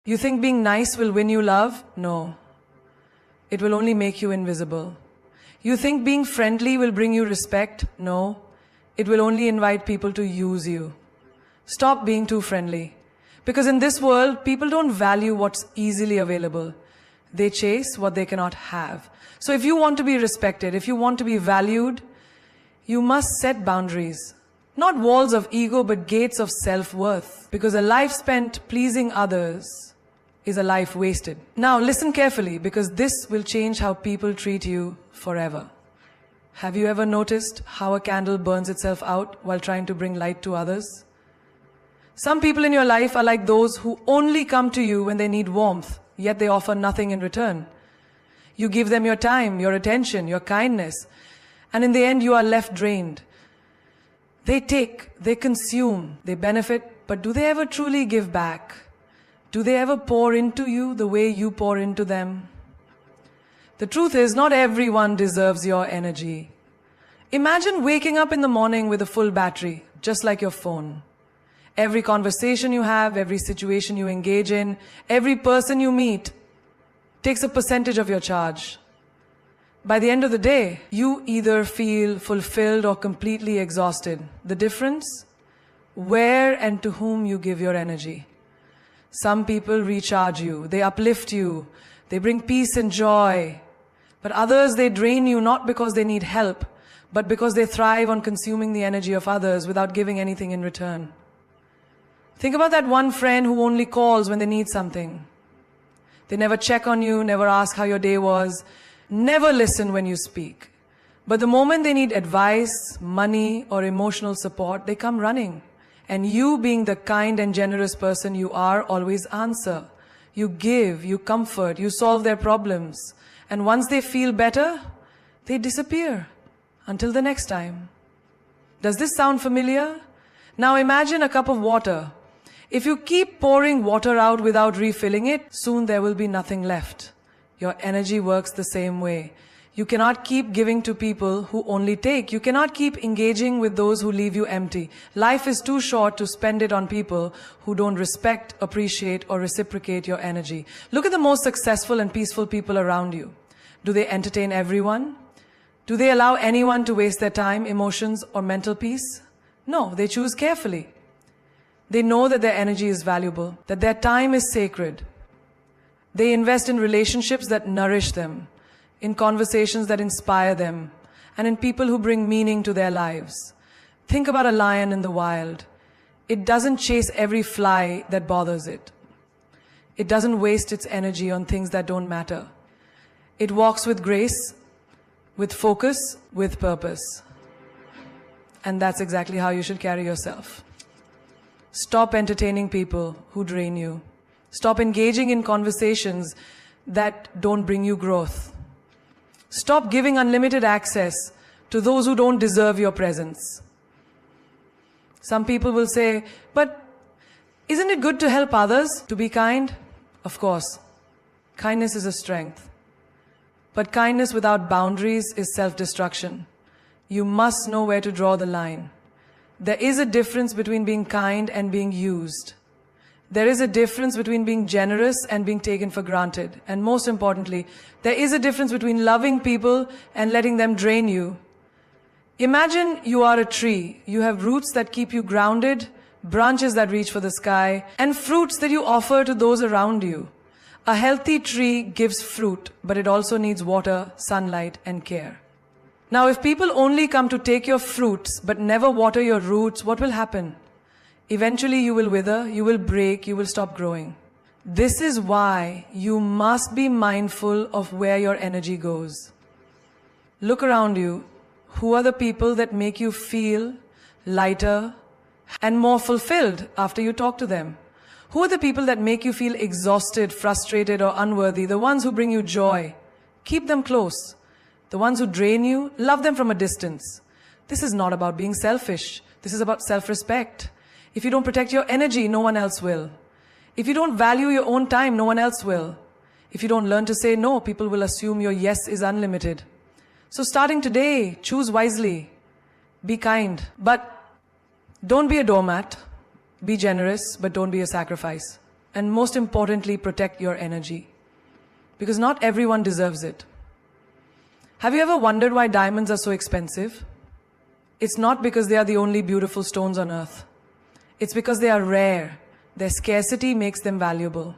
You think being nice will win you love? No. It will only make you invisible. You think being friendly will bring you respect? No. It will only invite people to use you. Stop being too friendly. Because in this world, people don't value what's easily available. They chase what they cannot have. So if you want to be respected, if you want to be valued, you must set boundaries. Not walls of ego, but gates of self-worth. Because a life spent pleasing others is a life wasted. Now listen carefully, because this will change how people treat you forever. Have you ever noticed how a candle burns itself out while trying to bring light to others? Some people in your life are like those who only come to you when they need warmth, yet they offer nothing in return. You give them your time, your attention, your kindness, and in the end you are left drained. They take, they consume, they benefit, but do they ever truly give back? Do they ever pour into you the way you pour into them? The truth is, not everyone deserves your energy. Imagine waking up in the morning with a full battery, just like your phone. Every conversation you have, every situation you engage in, every person you meet takes a percentage of your charge. By the end of the day, you either feel fulfilled or completely exhausted. The difference? Where and to whom you give your energy. Some people recharge you, they uplift you, they bring peace and joy. But others, they drain you not because they need help, but because they thrive on consuming the energy of others without giving anything in return. Think about that one friend who only calls when they need something. They never check on you, never ask how your day was, never listen when you speak. But the moment they need advice, money, or emotional support, they come running. And you, being the kind and generous person you are, always answer. You give, you comfort, you solve their problems. And once they feel better, they disappear. Until the next time. Does this sound familiar? Now imagine a cup of water. If you keep pouring water out without refilling it, soon there will be nothing left. Your energy works the same way. You cannot keep giving to people who only take. You cannot keep engaging with those who leave you empty. Life is too short to spend it on people who don't respect, appreciate, or reciprocate your energy. Look at the most successful and peaceful people around you. Do they entertain everyone? Do they allow anyone to waste their time, emotions, or mental peace? No, they choose carefully. They know that their energy is valuable, that their time is sacred. They invest in relationships that nourish them, in conversations that inspire them, and in people who bring meaning to their lives. Think about a lion in the wild. It doesn't chase every fly that bothers it. It doesn't waste its energy on things that don't matter. It walks with grace, with focus, with purpose. And that's exactly how you should carry yourself. Stop entertaining people who drain you. Stop engaging in conversations that don't bring you growth. Stop giving unlimited access to those who don't deserve your presence. Some people will say, but isn't it good to help others, to be kind? Of course. Kindness is a strength. But kindness without boundaries is self-destruction. You must know where to draw the line. There is a difference between being kind and being used. There is a difference between being generous and being taken for granted. And most importantly, there is a difference between loving people and letting them drain you. Imagine you are a tree. You have roots that keep you grounded, branches that reach for the sky, and fruits that you offer to those around you. A healthy tree gives fruit, but it also needs water, sunlight, and care. Now, if people only come to take your fruits, but never water your roots, what will happen? Eventually you will wither, you will break, you will stop growing. This is why you must be mindful of where your energy goes. Look around you. Who are the people that make you feel lighter and more fulfilled after you talk to them? Who are the people that make you feel exhausted, frustrated, or unworthy? The ones who bring you joy. Keep them close. The ones who drain you, love them from a distance. This is not about being selfish. This is about self-respect. If you don't protect your energy, no one else will. If you don't value your own time, no one else will. If you don't learn to say no, people will assume your yes is unlimited. So starting today, choose wisely. Be kind, but don't be a doormat. Be generous, but don't be a sacrifice. And most importantly, protect your energy. Because not everyone deserves it. Have you ever wondered why diamonds are so expensive? It's not because they are the only beautiful stones on earth. It's because they are rare. Their scarcity makes them valuable.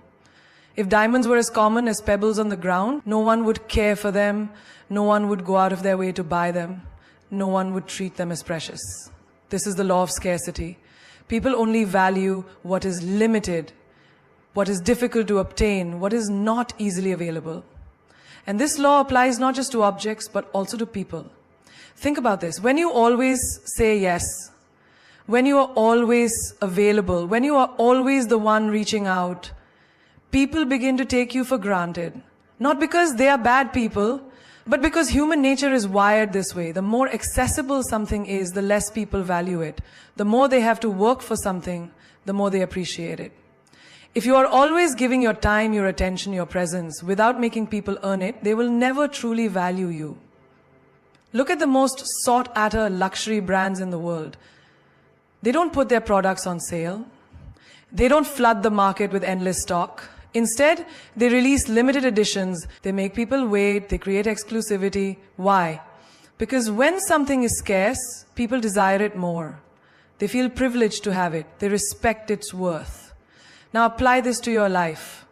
If diamonds were as common as pebbles on the ground, no one would care for them, no one would go out of their way to buy them, no one would treat them as precious. This is the law of scarcity. People only value what is limited, what is difficult to obtain, what is not easily available. And this law applies not just to objects, but also to people. Think about this. When you always say yes, when you are always available, when you are always the one reaching out, people begin to take you for granted. Not because they are bad people, but because human nature is wired this way. The more accessible something is, the less people value it. The more they have to work for something, the more they appreciate it. If you are always giving your time, your attention, your presence, without making people earn it, they will never truly value you. Look at the most sought-after luxury brands in the world. They don't put their products on sale. They don't flood the market with endless stock. Instead, they release limited editions. They make people wait. They create exclusivity. Why? Because when something is scarce, people desire it more. They feel privileged to have it. They respect its worth. Now apply this to your life.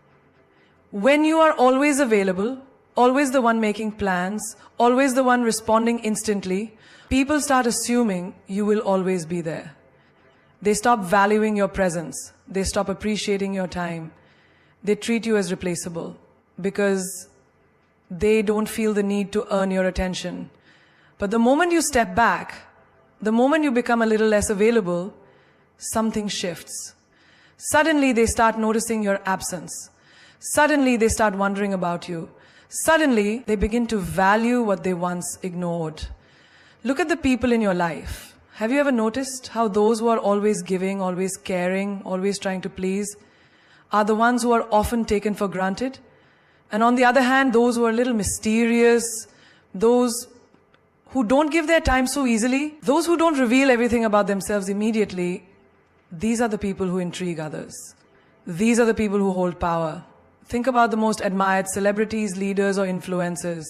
When you are always available, always the one making plans, always the one responding instantly, people start assuming you will always be there. They stop valuing your presence. They stop appreciating your time. They treat you as replaceable because they don't feel the need to earn your attention. But the moment you step back, the moment you become a little less available, something shifts. Suddenly they start noticing your absence. Suddenly they start wondering about you. Suddenly they begin to value what they once ignored. Look at the people in your life. Have you ever noticed how those who are always giving, always caring, always trying to please, are the ones who are often taken for granted? And on the other hand, those who are a little mysterious, those who don't give their time so easily, those who don't reveal everything about themselves immediately, these are the people who intrigue others. These are the people who hold power. Think about the most admired celebrities, leaders, or influencers.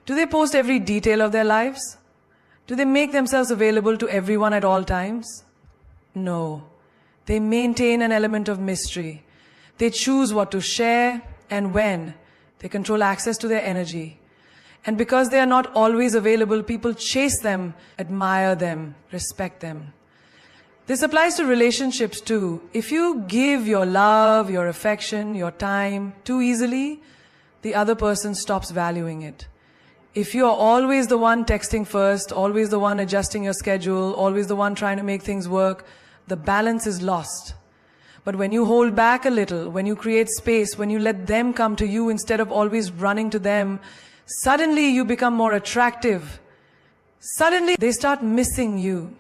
Do they post every detail of their lives? Do they make themselves available to everyone at all times? No. They maintain an element of mystery. They choose what to share and when. They control access to their energy. And because they are not always available, people chase them, admire them, respect them. This applies to relationships too. If you give your love, your affection, your time too easily, the other person stops valuing it. If you are always the one texting first, always the one adjusting your schedule, always the one trying to make things work, the balance is lost. But when you hold back a little, when you create space, when you let them come to you instead of always running to them, suddenly you become more attractive. Suddenly they start missing you.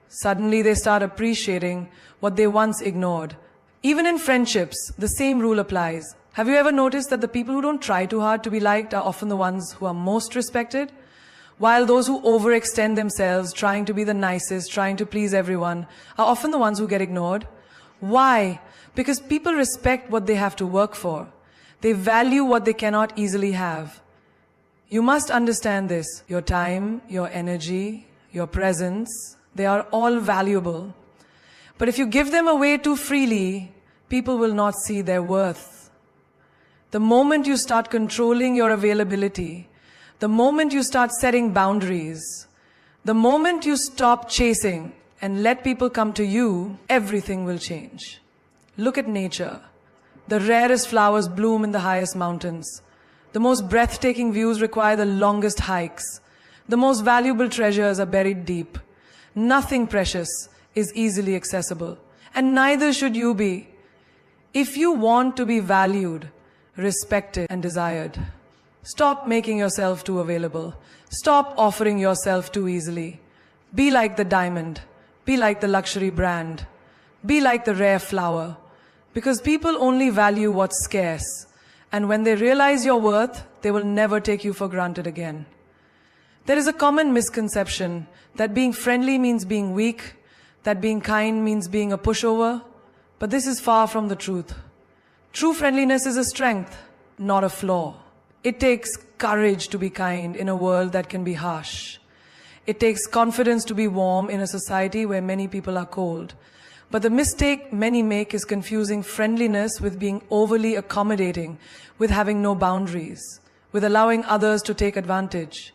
Suddenly they start appreciating what they once ignored. Even in friendships, the same rule applies. Have you ever noticed that the people who don't try too hard to be liked are often the ones who are most respected? While those who overextend themselves, trying to be the nicest, trying to please everyone, are often the ones who get ignored. Why? Because people respect what they have to work for. They value what they cannot easily have. You must understand this. Your time, your energy, your presence, they are all valuable. But if you give them away too freely, people will not see their worth. The moment you start controlling your availability, the moment you start setting boundaries, the moment you stop chasing and let people come to you, everything will change. Look at nature. The rarest flowers bloom in the highest mountains. The most breathtaking views require the longest hikes. The most valuable treasures are buried deep. Nothing precious is easily accessible, and neither should you be. If you want to be valued, respected, and desired, stop making yourself too available. Stop offering yourself too easily. Be like the diamond. Be like the luxury brand. Be like the rare flower. Because people only value what's scarce. And when they realize your worth, they will never take you for granted again. There is a common misconception that being friendly means being weak, that being kind means being a pushover. But this is far from the truth. True friendliness is a strength, not a flaw. It takes courage to be kind in a world that can be harsh. It takes confidence to be warm in a society where many people are cold. But the mistake many make is confusing friendliness with being overly accommodating, with having no boundaries, with allowing others to take advantage.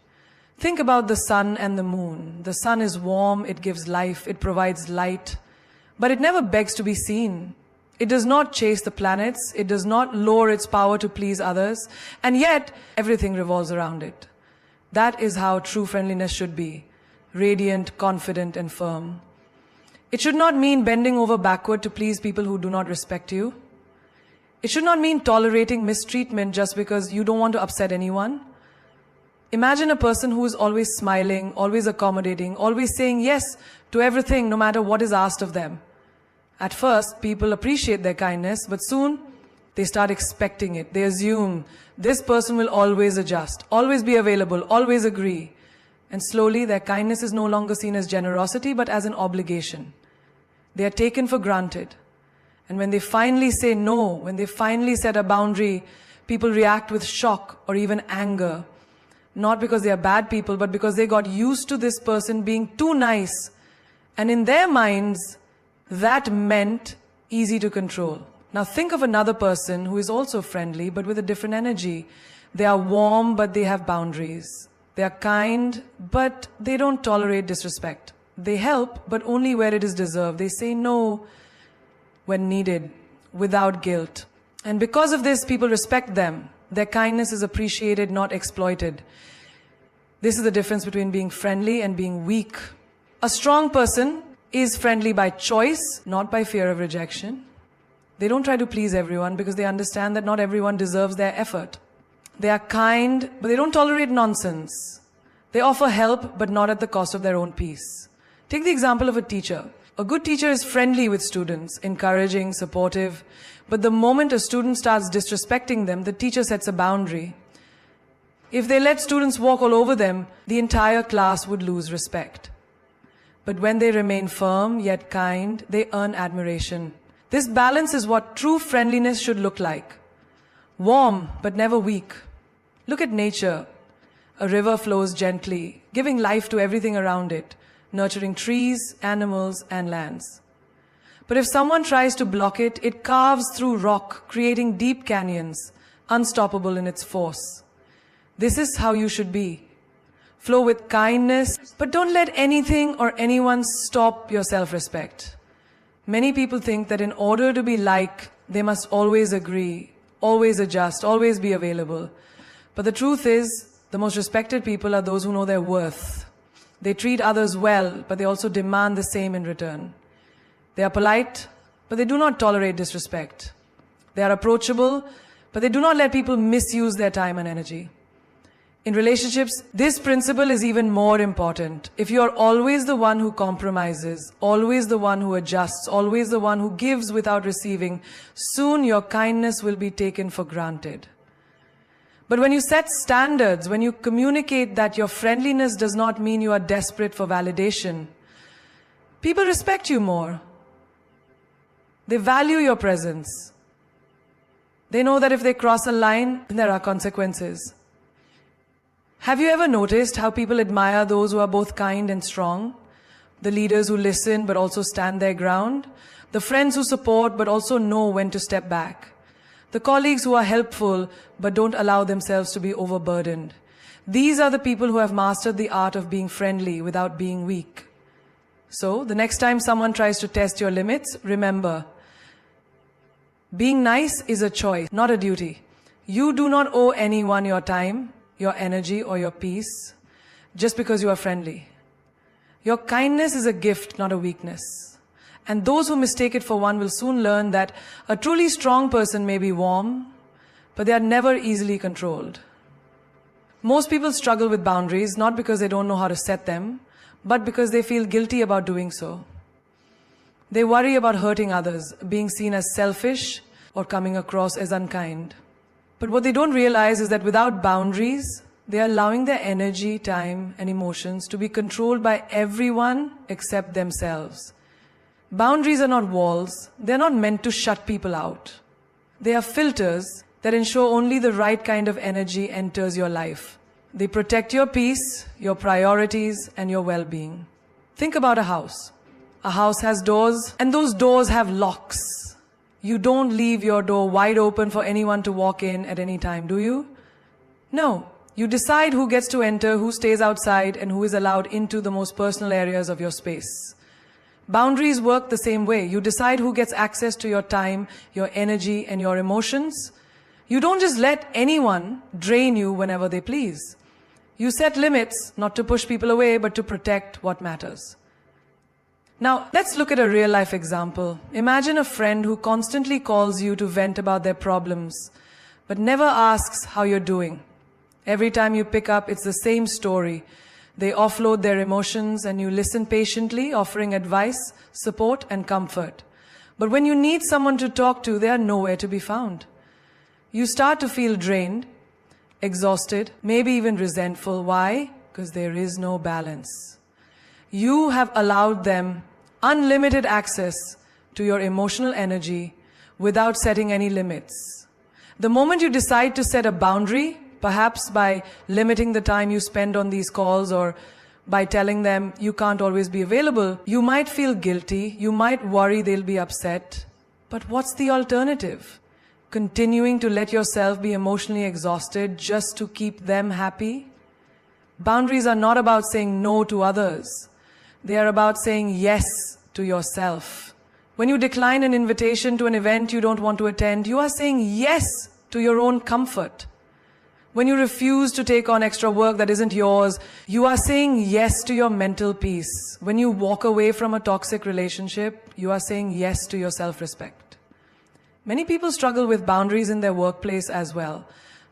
Think about the sun and the moon. The sun is warm, it gives life, it provides light, but it never begs to be seen. It does not chase the planets, it does not lower its power to please others, and yet everything revolves around it. That is how true friendliness should be, radiant, confident, and firm. It should not mean bending over backward to please people who do not respect you. It should not mean tolerating mistreatment just because you don't want to upset anyone. Imagine a person who is always smiling, always accommodating, always saying yes to everything no matter what is asked of them. At first, people appreciate their kindness, but soon they start expecting it. They assume this person will always adjust, always be available, always agree. And slowly their kindness is no longer seen as generosity but as an obligation. They are taken for granted. And when they finally say no, when they finally set a boundary, people react with shock or even anger. Not because they are bad people, but because they got used to this person being too nice. And in their minds, that meant easy to control. Now think of another person who is also friendly, but with a different energy. They are warm, but they have boundaries. They are kind, but they don't tolerate disrespect. They help, but only where it is deserved. They say no when needed, without guilt. And because of this, people respect them. Their kindness is appreciated, not exploited. This is the difference between being friendly and being weak. A strong person is friendly by choice, not by fear of rejection. They don't try to please everyone because they understand that not everyone deserves their effort. They are kind, but they don't tolerate nonsense. They offer help, but not at the cost of their own peace. Take the example of a teacher. A good teacher is friendly with students, encouraging, supportive. But the moment a student starts disrespecting them, the teacher sets a boundary. If they let students walk all over them, the entire class would lose respect. But when they remain firm yet kind, they earn admiration. This balance is what true friendliness should look like. Warm, but never weak. Look at nature. A river flows gently, giving life to everything around it, nurturing trees, animals, and lands. But if someone tries to block it, it carves through rock, creating deep canyons, unstoppable in its force. This is how you should be. Flow with kindness, but don't let anything or anyone stop your self-respect. Many people think that in order to be liked, they must always agree, always adjust, always be available. But the truth is, the most respected people are those who know their worth. They treat others well, but they also demand the same in return. They are polite, but they do not tolerate disrespect. They are approachable, but they do not let people misuse their time and energy. In relationships, this principle is even more important. If you are always the one who compromises, always the one who adjusts, always the one who gives without receiving, soon your kindness will be taken for granted. But when you set standards, when you communicate that your friendliness does not mean you are desperate for validation, people respect you more. They value your presence. They know that if they cross a line, there are consequences. Have you ever noticed how people admire those who are both kind and strong? The leaders who listen but also stand their ground? The friends who support but also know when to step back? The colleagues who are helpful but don't allow themselves to be overburdened? These are the people who have mastered the art of being friendly without being weak. So, the next time someone tries to test your limits, remember, being nice is a choice, not a duty. You do not owe anyone your time, your energy, or your peace just because you are friendly. Your kindness is a gift, not a weakness. And those who mistake it for one will soon learn that a truly strong person may be warm, but they are never easily controlled. Most people struggle with boundaries not because they don't know how to set them, but because they feel guilty about doing so. They worry about hurting others, being seen as selfish, or coming across as unkind. But what they don't realize is that without boundaries, they are allowing their energy, time, and emotions to be controlled by everyone except themselves. Boundaries are not walls. They're not meant to shut people out. They are filters that ensure only the right kind of energy enters your life. They protect your peace, your priorities, and your well-being. Think about a house. A house has doors, and those doors have locks. You don't leave your door wide open for anyone to walk in at any time, do you? No. You decide who gets to enter, who stays outside, and who is allowed into the most personal areas of your space. Boundaries work the same way. You decide who gets access to your time, your energy, and your emotions. You don't just let anyone drain you whenever they please. You set limits, not to push people away, but to protect what matters. Now, let's look at a real-life example. Imagine a friend who constantly calls you to vent about their problems, but never asks how you're doing. Every time you pick up, it's the same story. They offload their emotions and you listen patiently, offering advice, support, and comfort. But when you need someone to talk to, they are nowhere to be found. You start to feel drained, exhausted, maybe even resentful. Why? Because there is no balance. You have allowed them unlimited access to your emotional energy without setting any limits. The moment you decide to set a boundary, perhaps by limiting the time you spend on these calls or by telling them you can't always be available, you might feel guilty, you might worry they'll be upset. But what's the alternative? Continuing to let yourself be emotionally exhausted just to keep them happy? Boundaries are not about saying no to others. They are about saying yes to yourself. When you decline an invitation to an event you don't want to attend, you are saying yes to your own comfort. When you refuse to take on extra work that isn't yours, you are saying yes to your mental peace. When you walk away from a toxic relationship, you are saying yes to your self-respect. Many people struggle with boundaries in their workplace as well.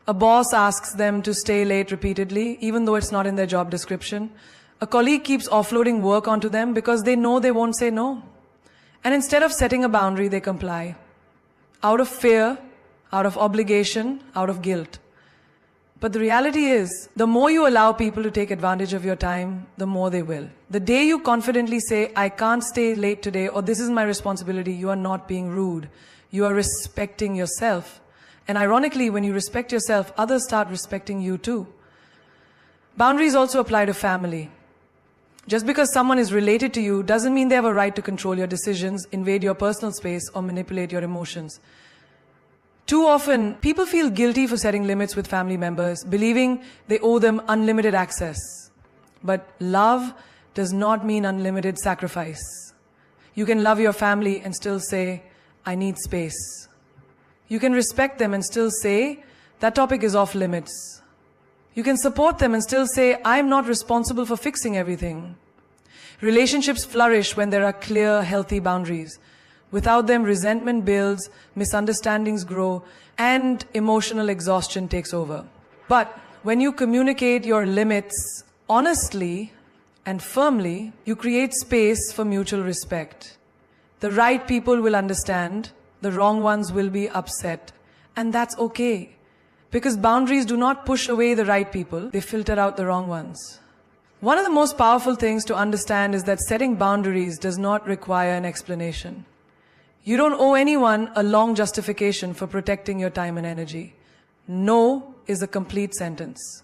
A boss asks them to stay late repeatedly, even though it's not in their job description. A colleague keeps offloading work onto them because they know they won't say no. And instead of setting a boundary, they comply. Out of fear, out of obligation, out of guilt. But the reality is, the more you allow people to take advantage of your time, the more they will. The day you confidently say, I can't stay late today, or this is my responsibility, you are not being rude. You are respecting yourself. And ironically, when you respect yourself, others start respecting you too. Boundaries also apply to family. Just because someone is related to you doesn't mean they have a right to control your decisions, invade your personal space, or manipulate your emotions. Too often, people feel guilty for setting limits with family members, believing they owe them unlimited access. But love does not mean unlimited sacrifice. You can love your family and still say, I need space. You can respect them and still say, that topic is off limits. You can support them and still say, I'm not responsible for fixing everything. Relationships flourish when there are clear, healthy boundaries. Without them, resentment builds, misunderstandings grow, and emotional exhaustion takes over. But when you communicate your limits honestly and firmly, you create space for mutual respect. The right people will understand, the wrong ones will be upset, and that's okay. Because boundaries do not push away the right people, they filter out the wrong ones. One of the most powerful things to understand is that setting boundaries does not require an explanation. You don't owe anyone a long justification for protecting your time and energy. No is a complete sentence.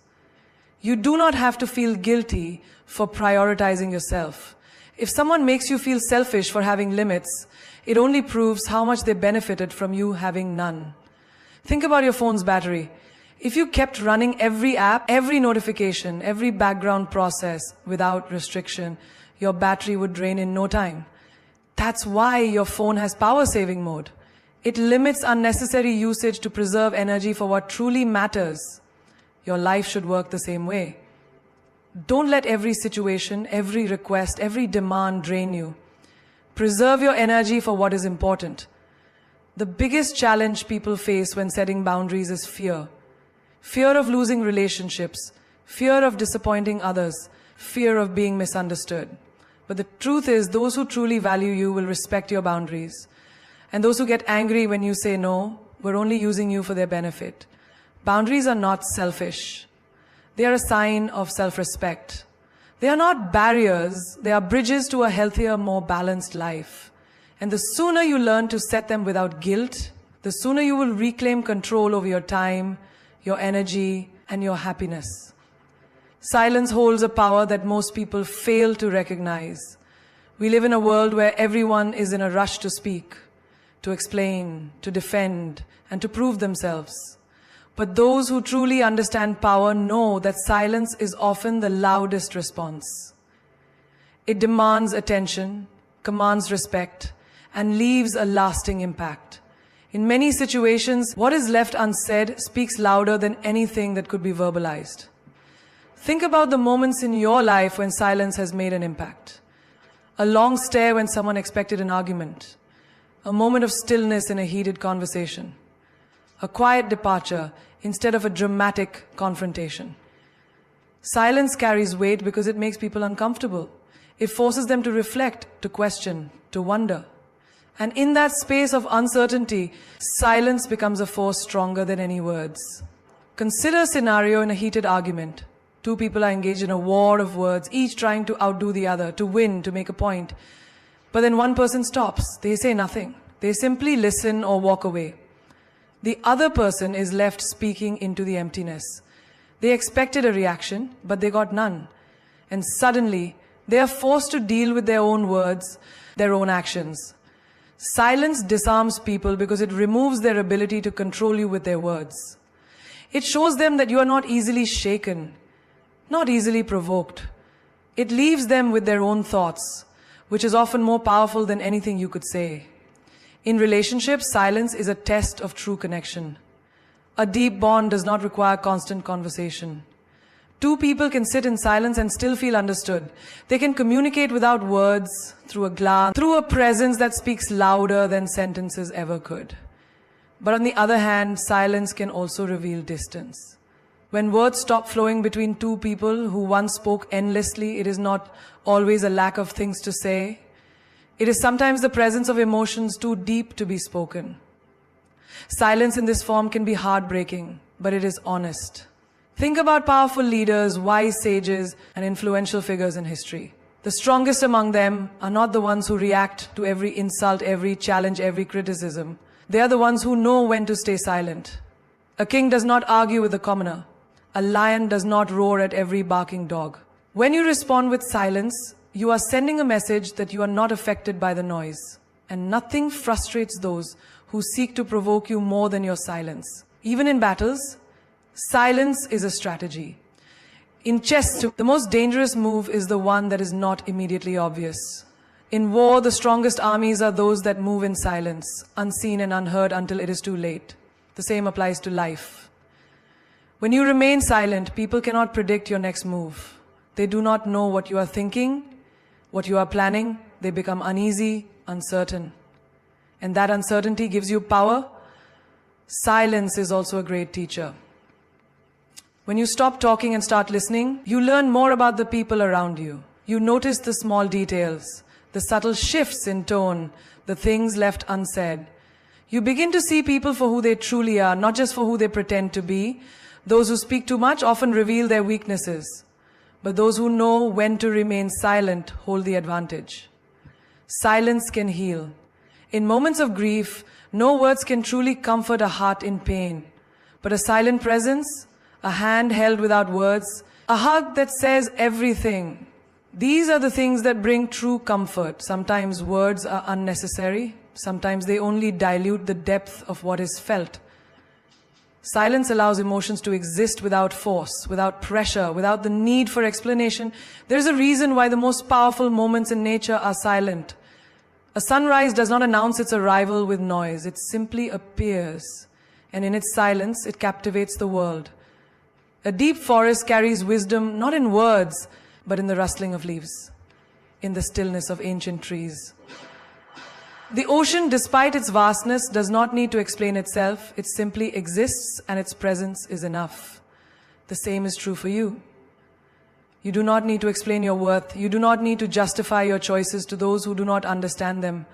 You do not have to feel guilty for prioritizing yourself. If someone makes you feel selfish for having limits, it only proves how much they benefited from you having none. Think about your phone's battery. If you kept running every app, every notification, every background process without restriction, your battery would drain in no time. That's why your phone has power saving mode. It limits unnecessary usage to preserve energy for what truly matters. Your life should work the same way. Don't let every situation, every request, every demand drain you. Preserve your energy for what is important. The biggest challenge people face when setting boundaries is fear. Fear of losing relationships, fear of disappointing others, fear of being misunderstood. But the truth is, those who truly value you will respect your boundaries. And those who get angry when you say no, were only using you for their benefit. Boundaries are not selfish. They are a sign of self-respect. They are not barriers, they are bridges to a healthier, more balanced life. And the sooner you learn to set them without guilt, the sooner you will reclaim control over your time, your energy, and your happiness. Silence holds a power that most people fail to recognize. We live in a world where everyone is in a rush to speak, to explain, to defend, and to prove themselves. But those who truly understand power know that silence is often the loudest response. It demands attention, commands respect, and leaves a lasting impact. In many situations, what is left unsaid speaks louder than anything that could be verbalized. Think about the moments in your life when silence has made an impact. A long stare when someone expected an argument. A moment of stillness in a heated conversation. A quiet departure instead of a dramatic confrontation. Silence carries weight because it makes people uncomfortable. It forces them to reflect, to question, to wonder. And in that space of uncertainty, silence becomes a force stronger than any words. Consider a scenario in a heated argument. Two people are engaged in a war of words, each trying to outdo the other, to win, to make a point. But then one person stops. They say nothing. They simply listen or walk away. The other person is left speaking into the emptiness. They expected a reaction, but they got none. And suddenly, they are forced to deal with their own words, their own actions. Silence disarms people because it removes their ability to control you with their words. It shows them that you are not easily shaken, not easily provoked. It leaves them with their own thoughts, which is often more powerful than anything you could say. In relationships, silence is a test of true connection. A deep bond does not require constant conversation. Two people can sit in silence and still feel understood. They can communicate without words, through a glance, through a presence that speaks louder than sentences ever could. But on the other hand, silence can also reveal distance. When words stop flowing between two people who once spoke endlessly, it is not always a lack of things to say. It is sometimes the presence of emotions too deep to be spoken. Silence in this form can be heartbreaking, but it is honest. Think about powerful leaders, wise sages, and influential figures in history. The strongest among them are not the ones who react to every insult, every challenge, every criticism. They are the ones who know when to stay silent. A king does not argue with a commoner. A lion does not roar at every barking dog. When you respond with silence, you are sending a message that you are not affected by the noise. And nothing frustrates those who seek to provoke you more than your silence. Even in battles, silence is a strategy. In chess, the most dangerous move is the one that is not immediately obvious. In war, the strongest armies are those that move in silence, unseen and unheard until it is too late. The same applies to life. When you remain silent, people cannot predict your next move. They do not know what you are thinking, what you are planning. They become uneasy, uncertain. And that uncertainty gives you power. Silence is also a great teacher. When you stop talking and start listening, you learn more about the people around you. You notice the small details, the subtle shifts in tone, the things left unsaid. You begin to see people for who they truly are, not just for who they pretend to be. Those who speak too much often reveal their weaknesses, but those who know when to remain silent hold the advantage. Silence can heal. In moments of grief, no words can truly comfort a heart in pain, but a silent presence, a hand held without words, a hug that says everything. These are the things that bring true comfort. Sometimes words are unnecessary. Sometimes they only dilute the depth of what is felt. Silence allows emotions to exist without force, without pressure, without the need for explanation. There is a reason why the most powerful moments in nature are silent. A sunrise does not announce its arrival with noise. It simply appears. And in its silence, it captivates the world. A deep forest carries wisdom not in words, but in the rustling of leaves, in the stillness of ancient trees. The ocean, despite its vastness, does not need to explain itself. It simply exists, and its presence is enough. The same is true for you. You do not need to explain your worth. You do not need to justify your choices to those who do not understand them.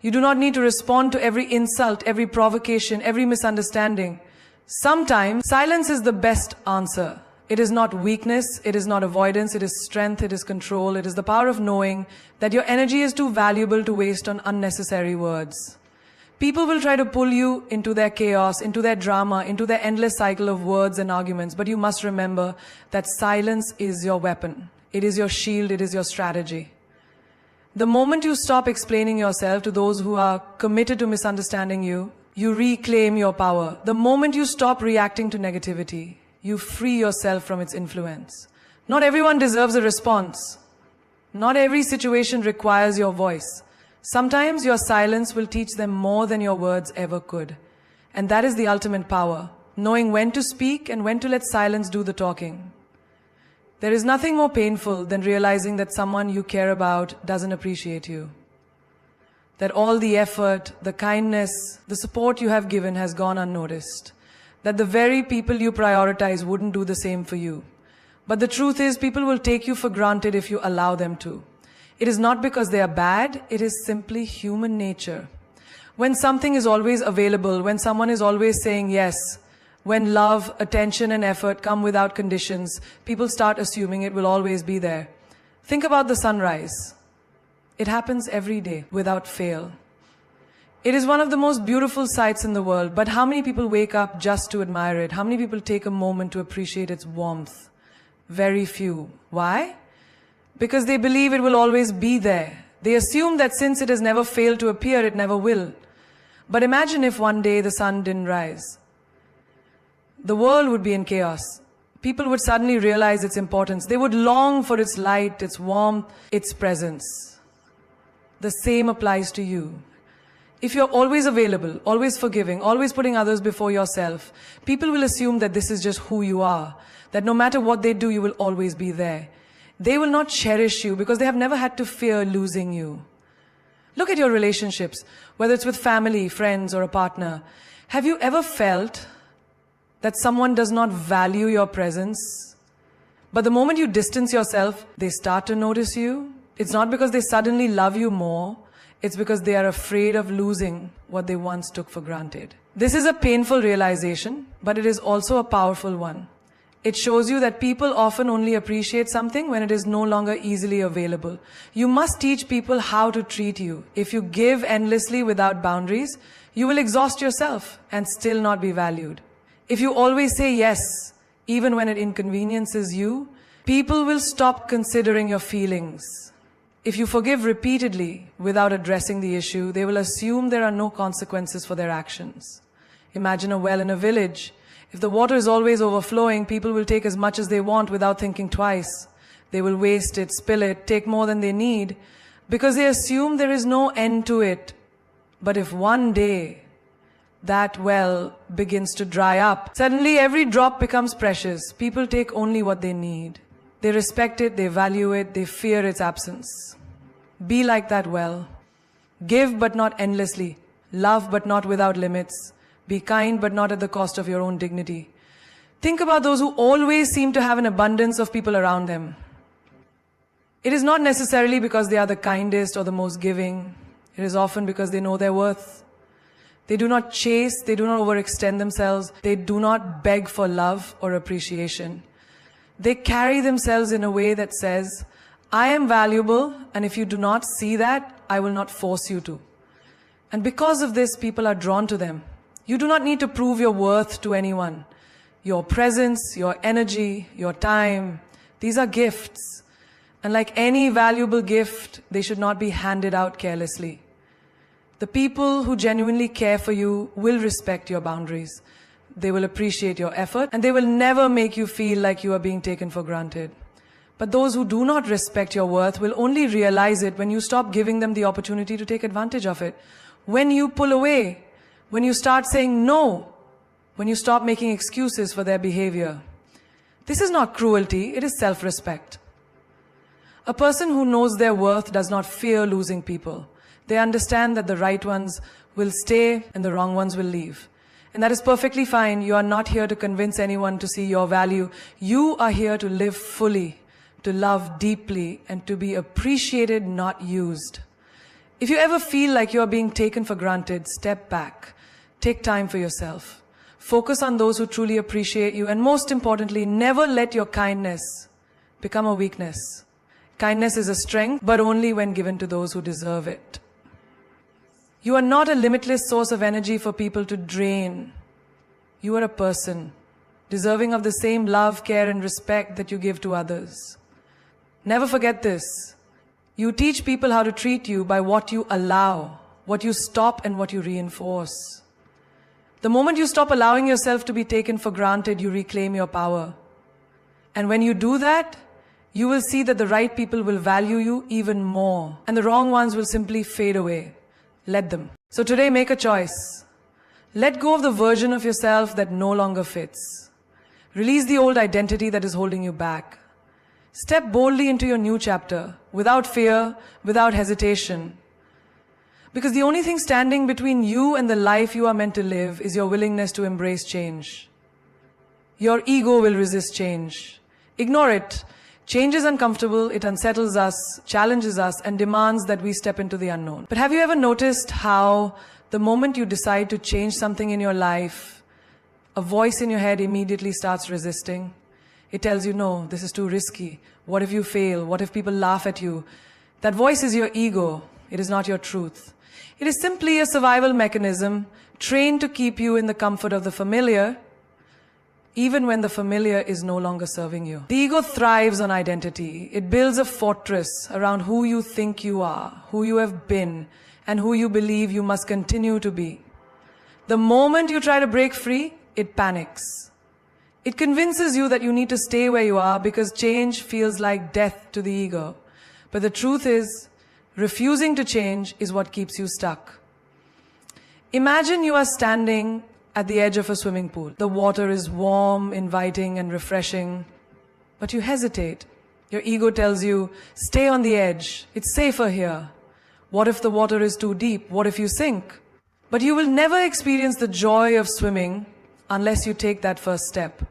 You do not need to respond to every insult, every provocation, every misunderstanding. Sometimes silence is the best answer. It is not weakness, it is not avoidance, it is strength, it is control, it is the power of knowing that your energy is too valuable to waste on unnecessary words. People will try to pull you into their chaos, into their drama, into their endless cycle of words and arguments. But you must remember that silence is your weapon. It is your shield. It is your strategy. The moment you stop explaining yourself to those who are committed to misunderstanding you, you reclaim your power. The moment you stop reacting to negativity, you free yourself from its influence. Not everyone deserves a response. Not every situation requires your voice. Sometimes your silence will teach them more than your words ever could. And that is the ultimate power, knowing when to speak and when to let silence do the talking. There is nothing more painful than realizing that someone you care about doesn't appreciate you. That all the effort, the kindness, the support you have given has gone unnoticed. That the very people you prioritize wouldn't do the same for you. But the truth is, people will take you for granted if you allow them to. It is not because they are bad, it is simply human nature. When something is always available, when someone is always saying yes, when love, attention and effort come without conditions, people start assuming it will always be there. Think about the sunrise. It happens every day, without fail. It is one of the most beautiful sights in the world, but how many people wake up just to admire it? How many people take a moment to appreciate its warmth? Very few. Why? Because they believe it will always be there. They assume that since it has never failed to appear, it never will. But imagine if one day the sun didn't rise. The world would be in chaos. People would suddenly realize its importance. They would long for its light, its warmth, its presence. The same applies to you. If you're always available, always forgiving, always putting others before yourself, people will assume that this is just who you are, that no matter what they do, you will always be there. They will not cherish you because they have never had to fear losing you. Look at your relationships, whether it's with family, friends, or a partner. Have you ever felt that someone does not value your presence? But the moment you distance yourself, they start to notice you. It's not because they suddenly love you more. It's because they are afraid of losing what they once took for granted. This is a painful realization, but it is also a powerful one. It shows you that people often only appreciate something when it is no longer easily available. You must teach people how to treat you. If you give endlessly without boundaries, you will exhaust yourself and still not be valued. If you always say yes, even when it inconveniences you, people will stop considering your feelings. If you forgive repeatedly without addressing the issue, they will assume there are no consequences for their actions. Imagine a well in a village. If the water is always overflowing, people will take as much as they want without thinking twice. They will waste it, spill it, take more than they need, because they assume there is no end to it. But if one day that well begins to dry up, suddenly every drop becomes precious. People take only what they need. They respect it, they value it, they fear its absence. Be like that well. Give but not endlessly. Love but not without limits. Be kind, but not at the cost of your own dignity. Think about those who always seem to have an abundance of people around them. It is not necessarily because they are the kindest or the most giving. It is often because they know their worth. They do not chase, they do not overextend themselves. They do not beg for love or appreciation. They carry themselves in a way that says, I am valuable, and if you do not see that, I will not force you to. And because of this, people are drawn to them. You do not need to prove your worth to anyone. Your presence, your energy, your time, these are gifts. And like any valuable gift, they should not be handed out carelessly. The people who genuinely care for you will respect your boundaries. They will appreciate your effort, and they will never make you feel like you are being taken for granted. But those who do not respect your worth will only realize it when you stop giving them the opportunity to take advantage of it. When you pull away, when you start saying no, when you stop making excuses for their behavior. This is not cruelty, it is self-respect. A person who knows their worth does not fear losing people. They understand that the right ones will stay and the wrong ones will leave. And that is perfectly fine. You are not here to convince anyone to see your value. You are here to live fully, to love deeply, and to be appreciated, not used. If you ever feel like you are being taken for granted, step back. Take time for yourself. Focus on those who truly appreciate you. And most importantly, never let your kindness become a weakness. Kindness is a strength, but only when given to those who deserve it. You are not a limitless source of energy for people to drain. You are a person, deserving of the same love, care, and respect that you give to others. Never forget this. You teach people how to treat you by what you allow, what you stop, and what you reinforce. The moment you stop allowing yourself to be taken for granted, you reclaim your power. And when you do that, you will see that the right people will value you even more, and the wrong ones will simply fade away. Let them. So today, make a choice. Let go of the version of yourself that no longer fits. Release the old identity that is holding you back. Step boldly into your new chapter, without fear, without hesitation. Because the only thing standing between you and the life you are meant to live is your willingness to embrace change. Your ego will resist change. Ignore it. Change is uncomfortable, it unsettles us, challenges us, and demands that we step into the unknown. But have you ever noticed how the moment you decide to change something in your life, a voice in your head immediately starts resisting? It tells you, no, this is too risky. What if you fail? What if people laugh at you? That voice is your ego. It is not your truth. It is simply a survival mechanism trained to keep you in the comfort of the familiar, even when the familiar is no longer serving you. The ego thrives on identity. It builds a fortress around who you think you are, who you have been, and who you believe you must continue to be. The moment you try to break free, it panics. It convinces you that you need to stay where you are because change feels like death to the ego. But the truth is, refusing to change is what keeps you stuck. Imagine you are standing at the edge of a swimming pool. The water is warm, inviting, and refreshing, but you hesitate. Your ego tells you, stay on the edge. It's safer here. What if the water is too deep? What if you sink? But you will never experience the joy of swimming unless you take that first step.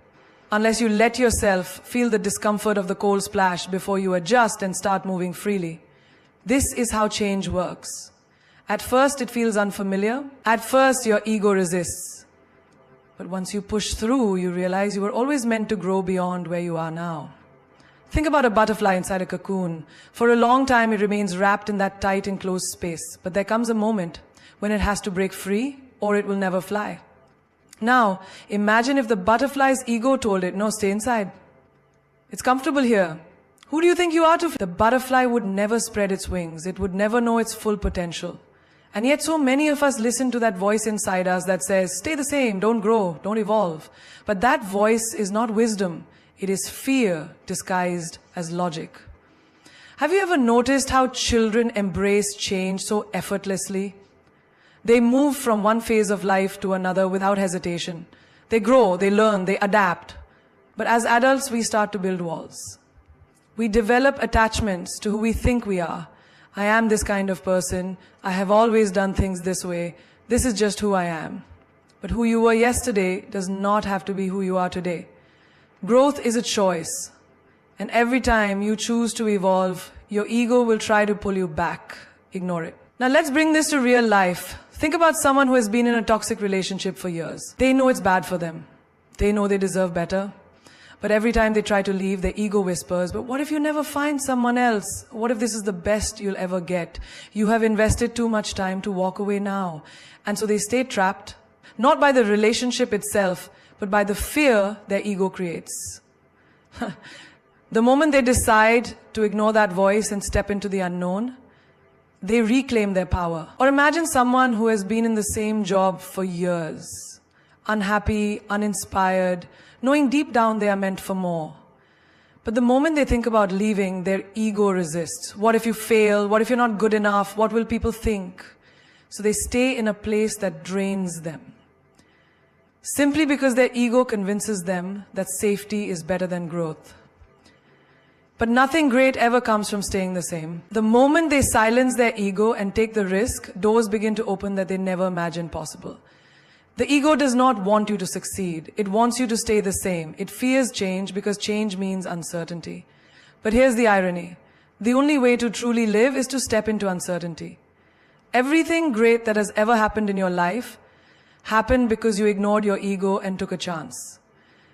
Unless you let yourself feel the discomfort of the cold splash before you adjust and start moving freely. This is how change works. At first, it feels unfamiliar. At first, your ego resists. But once you push through, you realize you were always meant to grow beyond where you are now. Think about a butterfly inside a cocoon. For a long time, it remains wrapped in that tight enclosed space. But there comes a moment when it has to break free or it will never fly. Now, imagine if the butterfly's ego told it, no, stay inside. It's comfortable here. Who do you think you are to? The butterfly would never spread its wings. It would never know its full potential. And yet so many of us listen to that voice inside us that says, stay the same, don't grow, don't evolve. But that voice is not wisdom. It is fear disguised as logic. Have you ever noticed how children embrace change so effortlessly? They move from one phase of life to another without hesitation. They grow, they learn, they adapt. But as adults, we start to build walls. We develop attachments to who we think we are. I am this kind of person. I have always done things this way. This is just who I am. But who you were yesterday does not have to be who you are today. Growth is a choice. And every time you choose to evolve, your ego will try to pull you back. Ignore it. Now let's bring this to real life. Think about someone who has been in a toxic relationship for years. They know it's bad for them. They know they deserve better. But every time they try to leave, their ego whispers, but what if you never find someone else? What if this is the best you'll ever get? You have invested too much time to walk away now. And so they stay trapped, not by the relationship itself, but by the fear their ego creates. The moment they decide to ignore that voice and step into the unknown, they reclaim their power. Or imagine someone who has been in the same job for years, unhappy, uninspired, knowing deep down they are meant for more. But the moment they think about leaving, their ego resists. What if you fail? What if you're not good enough? What will people think? So they stay in a place that drains them. Simply because their ego convinces them that safety is better than growth. But nothing great ever comes from staying the same. The moment they silence their ego and take the risk, doors begin to open that they never imagined possible. The ego does not want you to succeed. It wants you to stay the same. It fears change because change means uncertainty. But here's the irony. The only way to truly live is to step into uncertainty. Everything great that has ever happened in your life happened because you ignored your ego and took a chance.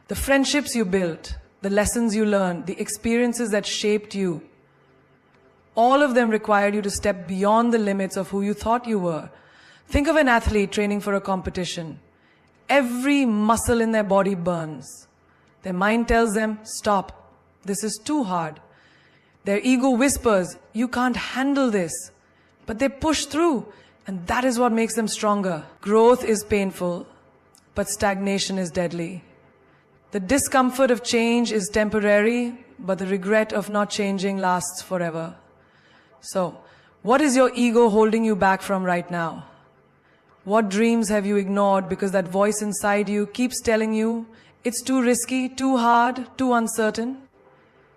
The friendships you built, the lessons you learned, the experiences that shaped you, all of them required you to step beyond the limits of who you thought you were. Think of an athlete training for a competition. Every muscle in their body burns. Their mind tells them, stop, this is too hard. Their ego whispers, you can't handle this. But they push through, and that is what makes them stronger. Growth is painful, but stagnation is deadly. The discomfort of change is temporary, but the regret of not changing lasts forever. So, what is your ego holding you back from right now? What dreams have you ignored because that voice inside you keeps telling you it's too risky, too hard, too uncertain?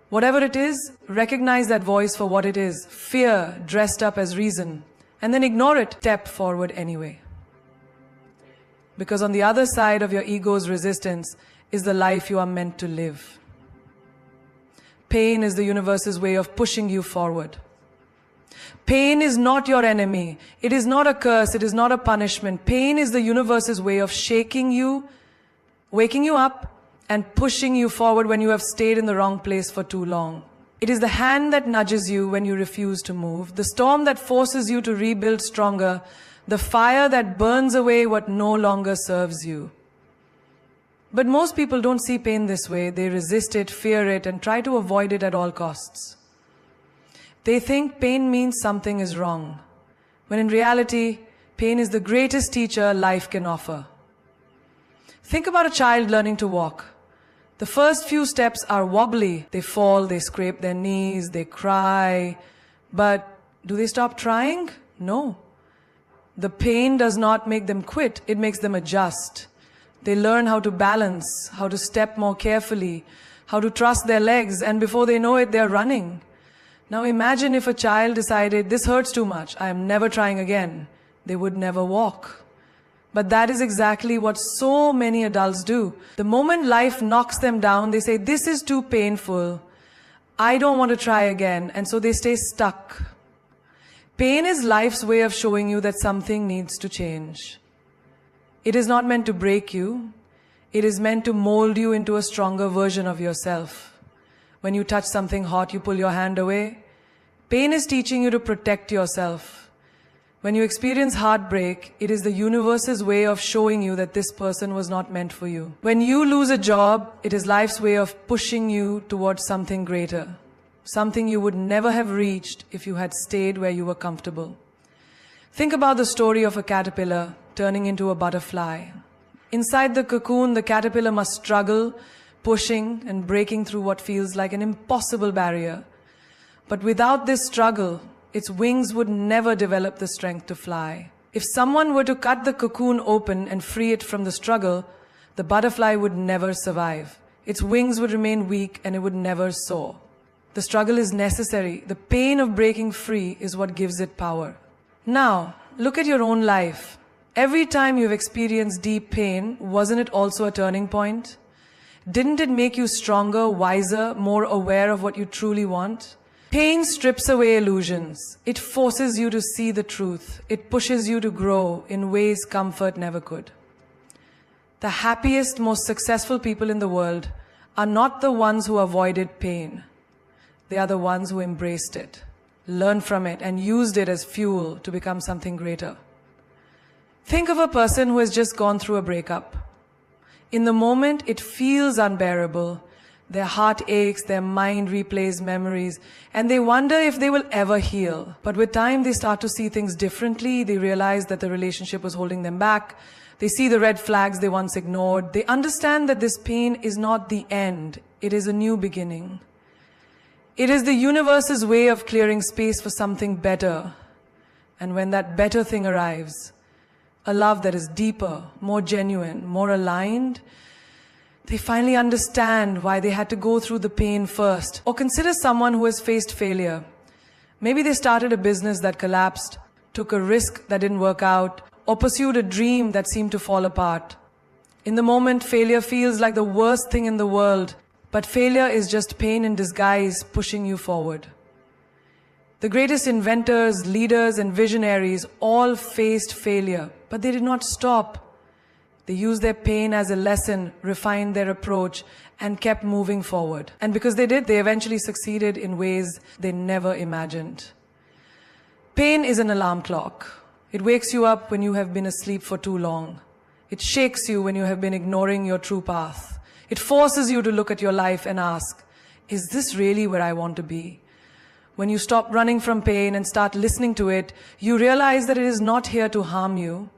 Whatever it is, recognize that voice for what it is, fear dressed up as reason, and then ignore it, step forward anyway. Because on the other side of your ego's resistance is the life you are meant to live. Pain is the universe's way of pushing you forward. Pain is not your enemy. It is not a curse. It is not a punishment. Pain is the universe's way of shaking you, waking you up, and pushing you forward when you have stayed in the wrong place for too long. It is the hand that nudges you when you refuse to move, the storm that forces you to rebuild stronger, the fire that burns away what no longer serves you. But most people don't see pain this way. They resist it, fear it, and try to avoid it at all costs. They think pain means something is wrong, when in reality, pain is the greatest teacher life can offer. Think about a child learning to walk. The first few steps are wobbly. They fall, they scrape their knees, they cry. But do they stop trying? No. The pain does not make them quit, it makes them adjust. They learn how to balance, how to step more carefully, how to trust their legs, and before they know it, they're running. Now imagine if a child decided, this hurts too much, I am never trying again. They would never walk. But that is exactly what so many adults do. The moment life knocks them down, they say, this is too painful. I don't want to try again. And so they stay stuck. Pain is life's way of showing you that something needs to change. It is not meant to break you. It is meant to mold you into a stronger version of yourself. When you touch something hot, you pull your hand away. Pain is teaching you to protect yourself. When you experience heartbreak, it is the universe's way of showing you that this person was not meant for you. When you lose a job, it is life's way of pushing you towards something greater. Something you would never have reached if you had stayed where you were comfortable. Think about the story of a caterpillar turning into a butterfly. Inside the cocoon, the caterpillar must struggle, pushing and breaking through what feels like an impossible barrier. But without this struggle, its wings would never develop the strength to fly. If someone were to cut the cocoon open and free it from the struggle, the butterfly would never survive. Its wings would remain weak and it would never soar. The struggle is necessary. The pain of breaking free is what gives it power. Now, look at your own life. Every time you've experienced deep pain, wasn't it also a turning point? Didn't it make you stronger, wiser, more aware of what you truly want? Pain strips away illusions. It forces you to see the truth. It pushes you to grow in ways comfort never could. The happiest, most successful people in the world are not the ones who avoided pain. They are the ones who embraced it, learned from it, and used it as fuel to become something greater. Think of a person who has just gone through a breakup. In the moment, it feels unbearable. Their heart aches, their mind replays memories, and they wonder if they will ever heal. But with time, they start to see things differently. They realize that the relationship was holding them back. They see the red flags they once ignored. They understand that this pain is not the end. It is a new beginning. It is the universe's way of clearing space for something better. And when that better thing arrives, a love that is deeper, more genuine, more aligned, they finally understand why they had to go through the pain first. Or consider someone who has faced failure. Maybe they started a business that collapsed, took a risk that didn't work out, or pursued a dream that seemed to fall apart. In the moment, failure feels like the worst thing in the world, but failure is just pain in disguise pushing you forward. The greatest inventors, leaders, and visionaries all faced failure, but they did not stop. They used their pain as a lesson, refined their approach, and kept moving forward. And because they did, they eventually succeeded in ways they never imagined. Pain is an alarm clock. It wakes you up when you have been asleep for too long. It shakes you when you have been ignoring your true path. It forces you to look at your life and ask, is this really where I want to be? When you stop running from pain and start listening to it, you realize that it is not here to harm you.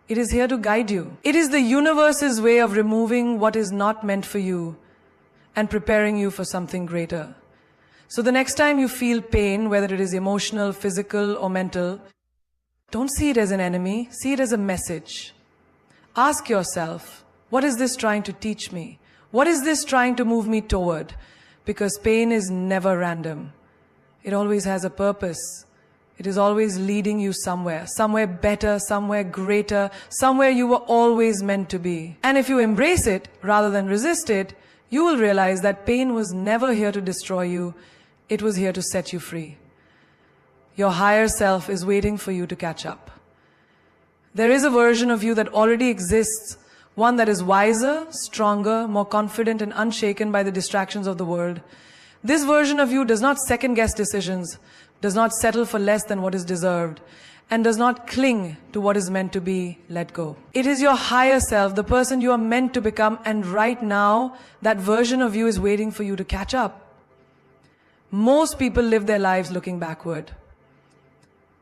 It is here to guide you. It is the universe's way of removing what is not meant for you and preparing you for something greater. So the next time you feel pain, whether it is emotional, physical, or mental, don't see it as an enemy, see it as a message. Ask yourself, what is this trying to teach me? What is this trying to move me toward? Because pain is never random. It always has a purpose. It is always leading you somewhere better, somewhere greater, somewhere you were always meant to be. And if you embrace it rather than resist it, you will realize that pain was never here to destroy you. It was here to set you free. Your higher self is waiting for you to catch up. There is a version of you that already exists, one that is wiser, stronger, more confident and unshaken by the distractions of the world. This version of you does not second-guess decisions, does not settle for less than what is deserved, and does not cling to what is meant to be let go. It is your higher self, the person you are meant to become, and right now, that version of you is waiting for you to catch up. Most people live their lives looking backward.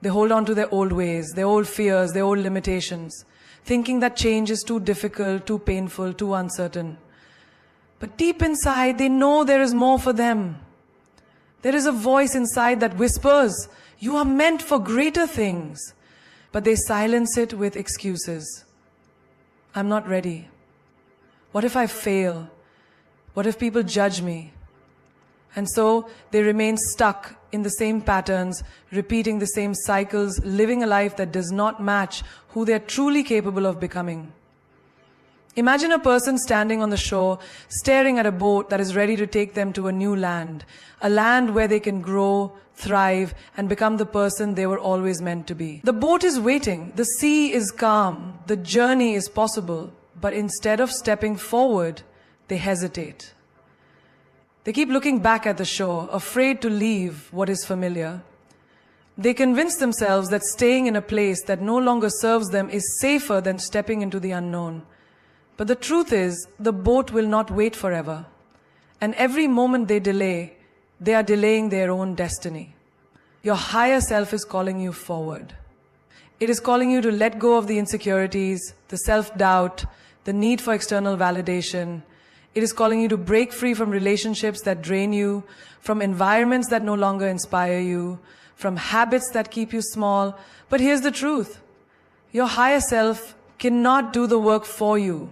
They hold on to their old ways, their old fears, their old limitations, thinking that change is too difficult, too painful, too uncertain. But deep inside, they know there is more for them. There is a voice inside that whispers, you are meant for greater things. But they silence it with excuses. I'm not ready. What if I fail? What if people judge me? And so they remain stuck in the same patterns, repeating the same cycles, living a life that does not match who they're truly capable of becoming. Imagine a person standing on the shore, staring at a boat that is ready to take them to a new land, a land where they can grow, thrive, and become the person they were always meant to be. The boat is waiting, the sea is calm, the journey is possible, but instead of stepping forward, they hesitate. They keep looking back at the shore, afraid to leave what is familiar. They convince themselves that staying in a place that no longer serves them is safer than stepping into the unknown. But the truth is, the boat will not wait forever. And every moment they delay, they are delaying their own destiny. Your higher self is calling you forward. It is calling you to let go of the insecurities, the self-doubt, the need for external validation. It is calling you to break free from relationships that drain you, from environments that no longer inspire you, from habits that keep you small. But here's the truth. Your higher self cannot do the work for you.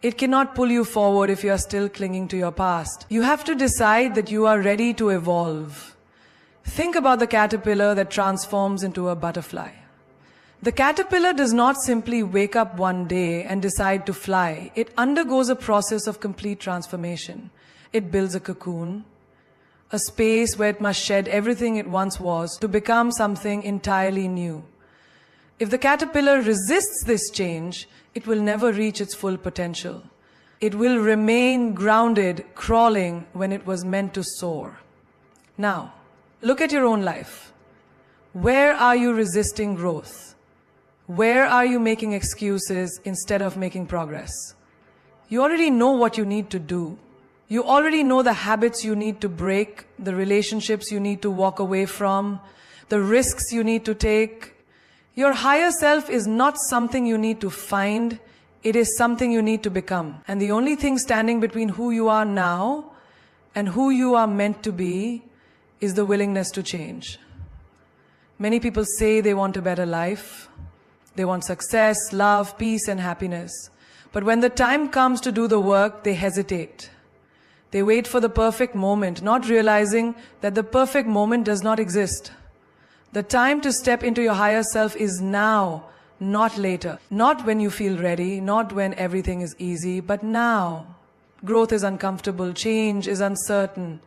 It cannot pull you forward if you are still clinging to your past. You have to decide that you are ready to evolve. Think about the caterpillar that transforms into a butterfly. The caterpillar does not simply wake up one day and decide to fly. It undergoes a process of complete transformation. It builds a cocoon, a space where it must shed everything it once was to become something entirely new. If the caterpillar resists this change, it will never reach its full potential. It will remain grounded, crawling when it was meant to soar. Now, look at your own life. Where are you resisting growth? Where are you making excuses instead of making progress? You already know what you need to do. You already know the habits you need to break, the relationships you need to walk away from, the risks you need to take. Your higher self is not something you need to find, it is something you need to become. And the only thing standing between who you are now and who you are meant to be is the willingness to change. Many people say they want a better life. They want success, love, peace, and happiness. But when the time comes to do the work, they hesitate. They wait for the perfect moment, not realizing that the perfect moment does not exist. The time to step into your higher self is now, not later. Not when you feel ready, not when everything is easy, but now. Growth is uncomfortable, change is uncertain.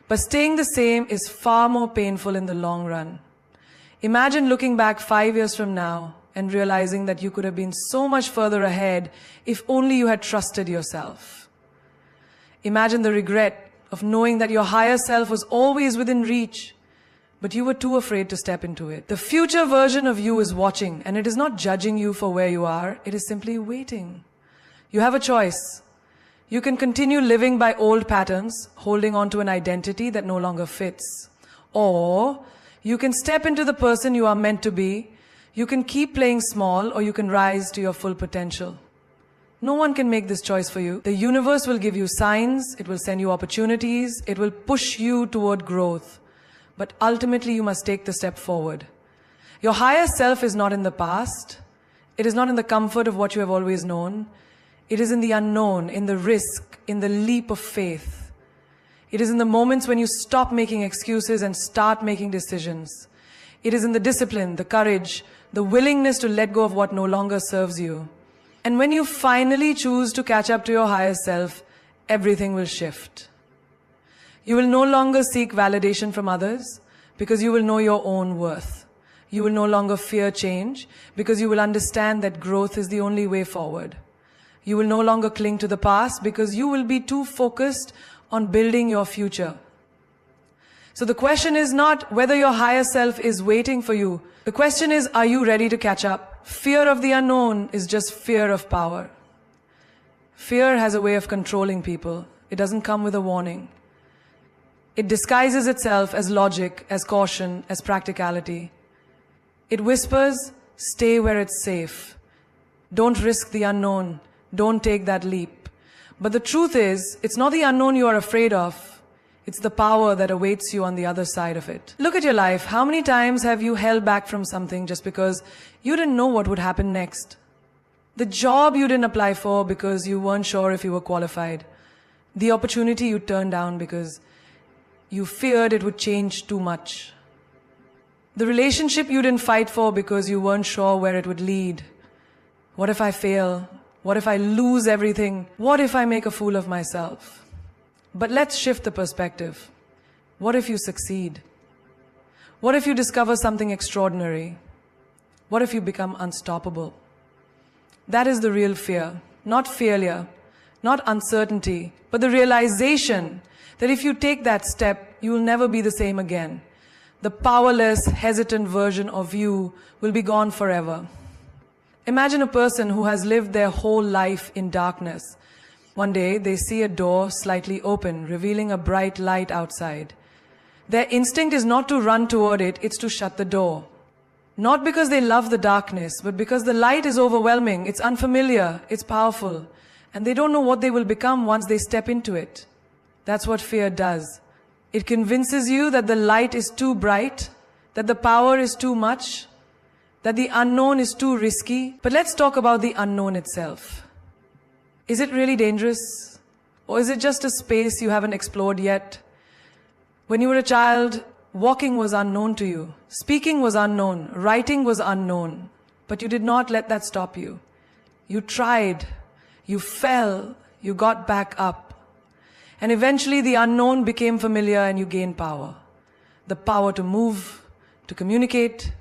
But staying the same is far more painful in the long run. Imagine looking back 5 years from now and realizing that you could have been so much further ahead if only you had trusted yourself. Imagine the regret of knowing that your higher self was always within reach, but you were too afraid to step into it. The future version of you is watching, and it is not judging you for where you are, it is simply waiting. You have a choice. You can continue living by old patterns, holding on to an identity that no longer fits. Or you can step into the person you are meant to be. You can keep playing small, or you can rise to your full potential. No one can make this choice for you. The universe will give you signs, it will send you opportunities, it will push you toward growth. But ultimately you must take the step forward. Your higher self is not in the past. It is not in the comfort of what you have always known. It is in the unknown, in the risk, in the leap of faith. It is in the moments when you stop making excuses and start making decisions. It is in the discipline, the courage, the willingness to let go of what no longer serves you. And when you finally choose to catch up to your higher self, everything will shift. You will no longer seek validation from others because you will know your own worth. You will no longer fear change because you will understand that growth is the only way forward. You will no longer cling to the past because you will be too focused on building your future. So the question is not whether your higher self is waiting for you. The question is, are you ready to catch up? Fear of the unknown is just fear of power. Fear has a way of controlling people. It doesn't come with a warning. It disguises itself as logic, as caution, as practicality. It whispers, stay where it's safe. Don't risk the unknown. Don't take that leap. But the truth is, it's not the unknown you are afraid of. It's the power that awaits you on the other side of it. Look at your life. How many times have you held back from something just because you didn't know what would happen next? The job you didn't apply for because you weren't sure if you were qualified. The opportunity you turned down because you feared it would change too much. The relationship you didn't fight for because you weren't sure where it would lead. What if I fail? What if I lose everything? What if I make a fool of myself? But let's shift the perspective. What if you succeed? What if you discover something extraordinary? What if you become unstoppable? That is the real fear. Not failure, not uncertainty, but the realization that if you take that step, you will never be the same again. The powerless, hesitant version of you will be gone forever. Imagine a person who has lived their whole life in darkness. One day, they see a door slightly open, revealing a bright light outside. Their instinct is not to run toward it, it's to shut the door. Not because they love the darkness, but because the light is overwhelming, it's unfamiliar, it's powerful, and they don't know what they will become once they step into it. That's what fear does. It convinces you that the light is too bright, that the power is too much, that the unknown is too risky. But let's talk about the unknown itself. Is it really dangerous? Or is it just a space you haven't explored yet? When you were a child, walking was unknown to you. Speaking was unknown. Writing was unknown. But you did not let that stop you. You tried. You fell. You got back up. And eventually the unknown became familiar and you gained power. The power to move, to communicate,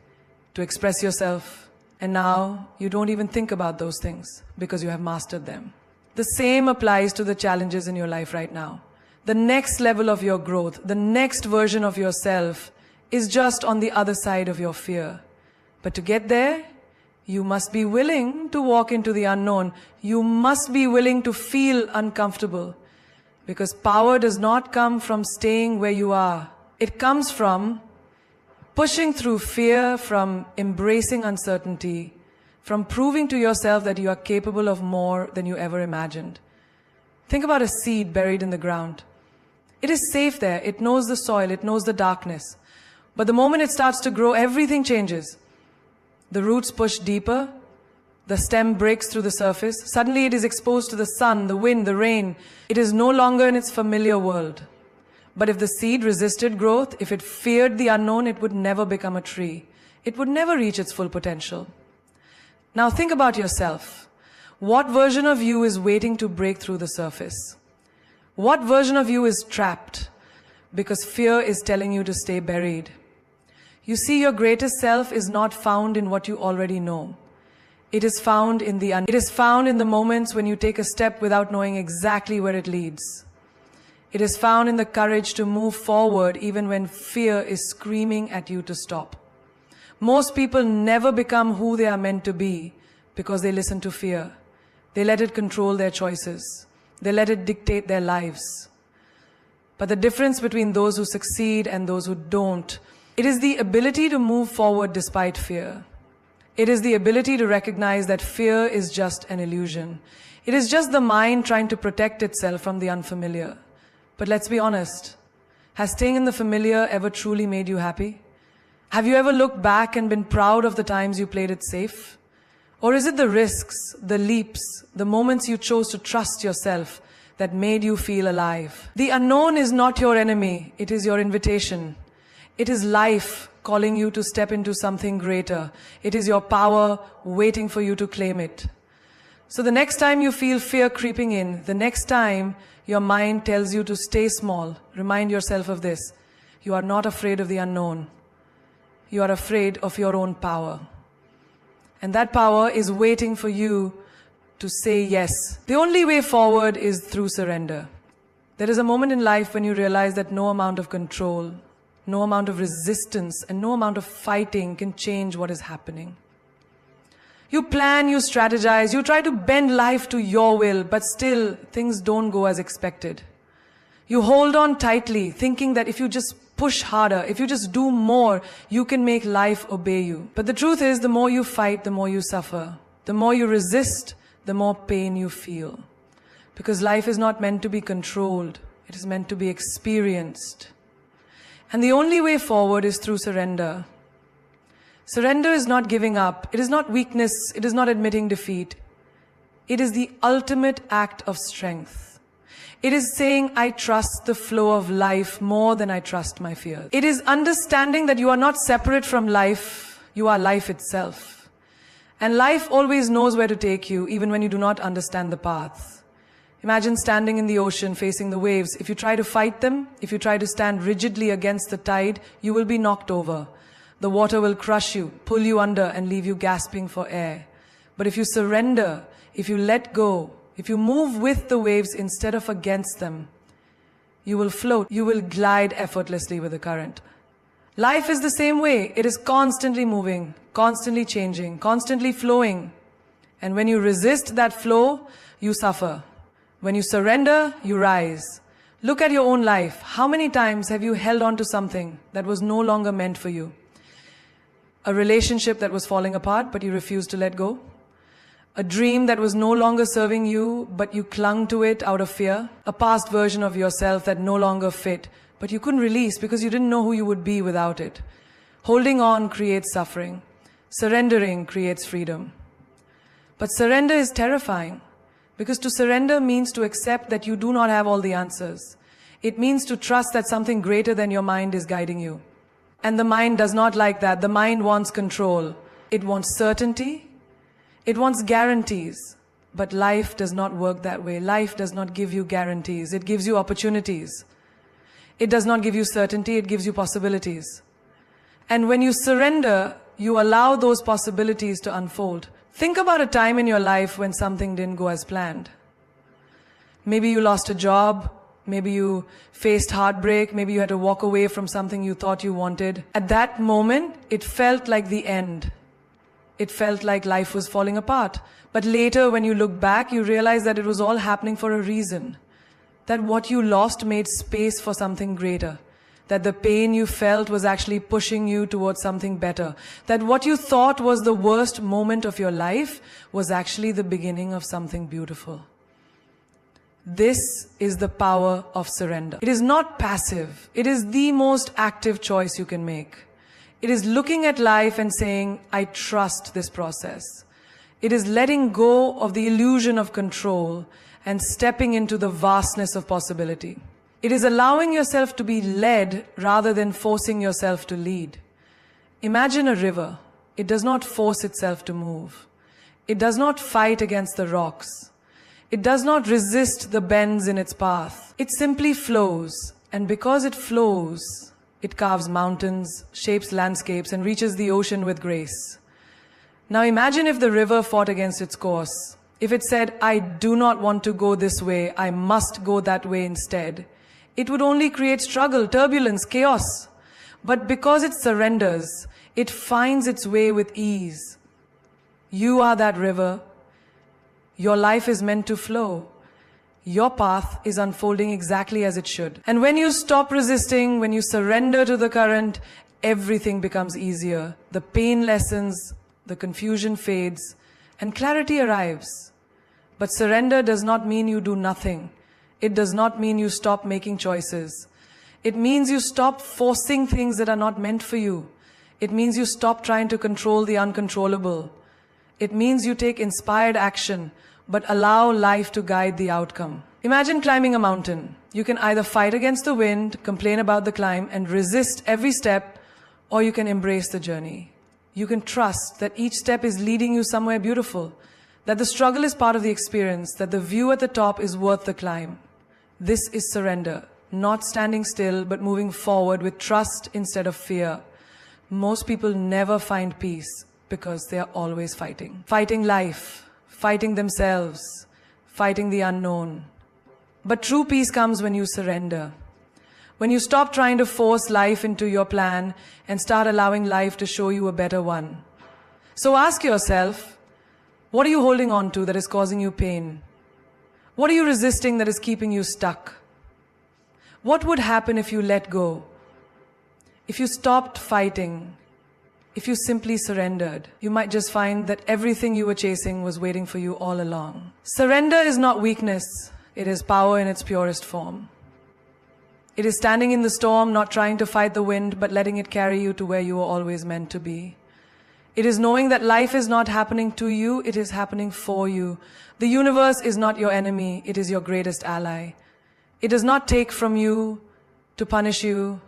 to express yourself. And now you don't even think about those things because you have mastered them. The same applies to the challenges in your life right now. The next level of your growth, the next version of yourself is just on the other side of your fear. But to get there, you must be willing to walk into the unknown. You must be willing to feel uncomfortable. Because power does not come from staying where you are. It comes from pushing through fear, from embracing uncertainty, from proving to yourself that you are capable of more than you ever imagined. Think about a seed buried in the ground. It is safe there. It knows the soil. It knows the darkness. But the moment it starts to grow, everything changes. The roots push deeper. The stem breaks through the surface. Suddenly it is exposed to the sun, the wind, the rain. It is no longer in its familiar world. But if the seed resisted growth, if it feared the unknown, it would never become a tree. It would never reach its full potential. Now think about yourself. What version of you is waiting to break through the surface? What version of you is trapped because fear is telling you to stay buried? You see, your greatest self is not found in what you already know. It is found in the moments when you take a step without knowing exactly where it leads. It is found in the courage to move forward even when fear is screaming at you to stop. Most people never become who they are meant to be because they listen to fear. They let it control their choices. They let it dictate their lives. But the difference between those who succeed and those who don't, it is the ability to move forward despite fear. It is the ability to recognize that fear is just an illusion. It is just the mind trying to protect itself from the unfamiliar. But let's be honest, has staying in the familiar ever truly made you happy? Have you ever looked back and been proud of the times you played it safe? Or is it the risks, the leaps, the moments you chose to trust yourself that made you feel alive? The unknown is not your enemy, it is your invitation. It is life calling you to step into something greater. It is your power waiting for you to claim it. So the next time you feel fear creeping in, the next time your mind tells you to stay small, remind yourself of this. You are not afraid of the unknown. You are afraid of your own power. And that power is waiting for you to say yes. The only way forward is through surrender. There is a moment in life when you realize that no amount of control, no amount of resistance, and no amount of fighting can change what is happening. You plan, you strategize, you try to bend life to your will, but still things don't go as expected. You hold on tightly, thinking that if you just push harder, if you just do more, you can make life obey you. But the truth is, the more you fight, the more you suffer. The more you resist, the more pain you feel. Because life is not meant to be controlled. It is meant to be experienced. And the only way forward is through surrender. Surrender is not giving up. It is not weakness. It is not admitting defeat. It is the ultimate act of strength. It is saying, I trust the flow of life more than I trust my fears. It is understanding that you are not separate from life. You are life itself. And life always knows where to take you, even when you do not understand the path. Imagine standing in the ocean facing the waves. If you try to fight them, if you try to stand rigidly against the tide, you will be knocked over. The water will crush you, pull you under, and leave you gasping for air. But if you surrender, if you let go, if you move with the waves instead of against them, you will float. You will glide effortlessly with the current. Life is the same way. It is constantly moving, constantly changing, constantly flowing. And when you resist that flow, you suffer. When you surrender, you rise. Look at your own life. How many times have you held on to something that was no longer meant for you? A relationship that was falling apart, but you refused to let go. A dream that was no longer serving you, but you clung to it out of fear. A past version of yourself that no longer fit, but you couldn't release because you didn't know who you would be without it. Holding on creates suffering. Surrendering creates freedom. But surrender is terrifying, because to surrender means to accept that you do not have all the answers. It means to trust that something greater than your mind is guiding you. And the mind does not like that. The mind wants control. It wants certainty. It wants guarantees. But life does not work that way. Life does not give you guarantees. It gives you opportunities. It does not give you certainty. It gives you possibilities. And when you surrender, you allow those possibilities to unfold. Think about a time in your life when something didn't go as planned. Maybe you lost a job. Maybe you faced heartbreak. Maybe you had to walk away from something you thought you wanted. At that moment, it felt like the end. It felt like life was falling apart. But later, when you look back, you realize that it was all happening for a reason. That what you lost made space for something greater. That the pain you felt was actually pushing you towards something better. That what you thought was the worst moment of your life was actually the beginning of something beautiful. This is the power of surrender. It is not passive. It is the most active choice you can make. It is looking at life and saying, I trust this process. It is letting go of the illusion of control and stepping into the vastness of possibility. It is allowing yourself to be led rather than forcing yourself to lead. Imagine a river. It does not force itself to move. It does not fight against the rocks. It does not resist the bends in its path. It simply flows. And because it flows, it carves mountains, shapes landscapes, and reaches the ocean with grace. Now imagine if the river fought against its course. If it said, I do not want to go this way, I must go that way instead. it would only create struggle, turbulence, chaos. But because it surrenders, it finds its way with ease. You are that river. Your life is meant to flow. Your path is unfolding exactly as it should. And when you stop resisting, when you surrender to the current, everything becomes easier. The pain lessens, the confusion fades, and clarity arrives. But surrender does not mean you do nothing. It does not mean you stop making choices. It means you stop forcing things that are not meant for you. It means you stop trying to control the uncontrollable. It means you take inspired action, but allow life to guide the outcome. Imagine climbing a mountain. You can either fight against the wind, complain about the climb, and resist every step, or you can embrace the journey. You can trust that each step is leading you somewhere beautiful, that the struggle is part of the experience, that the view at the top is worth the climb. This is surrender, not standing still, but moving forward with trust instead of fear. Most people never find peace because they are always fighting. Fighting life, fighting themselves, fighting the unknown. But true peace comes when you surrender. When you stop trying to force life into your plan and start allowing life to show you a better one. So ask yourself, what are you holding on to that is causing you pain? What are you resisting that is keeping you stuck? What would happen if you let go? If you stopped fighting? If you simply surrendered? You might just find that everything you were chasing was waiting for you all along. Surrender is not weakness. It is power in its purest form. It is standing in the storm, not trying to fight the wind, but letting it carry you to where you were always meant to be. It is knowing that life is not happening to you, it is happening for you. The universe is not your enemy, it is your greatest ally. It does not take from you to punish you,